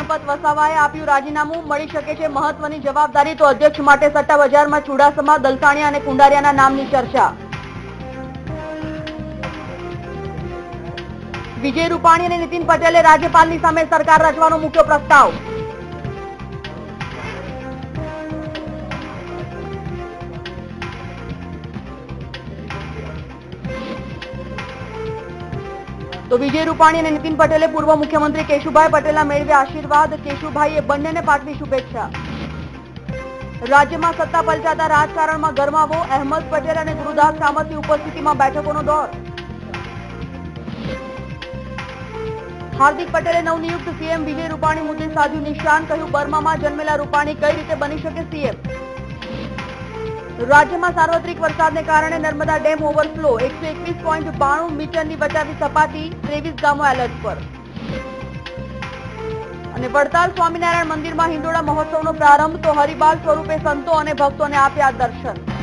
ગણપત વસાવાએ આપ્યું રાજીનામું, મળી શકે છે મહત્વની જવાબદારી, તો અધ્યક્ષ માટે સટ્ટા બજારમાં ચુડાસમા, દલસાણિયા અને કુંડારિયાના નામની ચર્ચા। વિજય રૂપાણી અને નીતિન પટેલે રાજ્યપાલની સામે સરકાર રચવાનો મૂક્યો પ્રસ્તાવ। તો વિજય રૂપાણી અને નીતિન પટેલે પૂર્વ મુખ્યમંત્રી કેશુભાઈ પટેલના મેળવ્યા આશીર્વાદ, કેશુભાઈએ બંનેને પાઠવી શુભેચ્છા। રાજ્યમાં સત્તા પલટાતા રાજકારણમાં ગરમાવો, અહેમદ પટેલ અને ગુરુદાસ કામતની ઉપસ્થિતિમાં બેઠકોનો દોર। હાર્દિક પટેલે નવનિયુક્ત સીએમ વિજય રૂપાણી મુદ્દે સાધ્યું નિશાન, કહ્યું બર્મામાં જન્મેલા રૂપાણી કઈ રીતે બની શકે સીએમ। રાજ્યમાં સાર્વત્રિક વરસાદને કારણે નર્મદા ડેમ ઓવરફ્લો, 121.92 મીટરની બચાવી સપાટી, 23 ગામો એલર્ટ પર। અને વડતાલ સ્વામિનારાયણ મંદિરમાં હિંડોળા મહોત્સવનો પ્રારંભ, તો હરિબાલ સ્વરૂપે સંતો અને ભક્તોને આપ્યા દર્શન।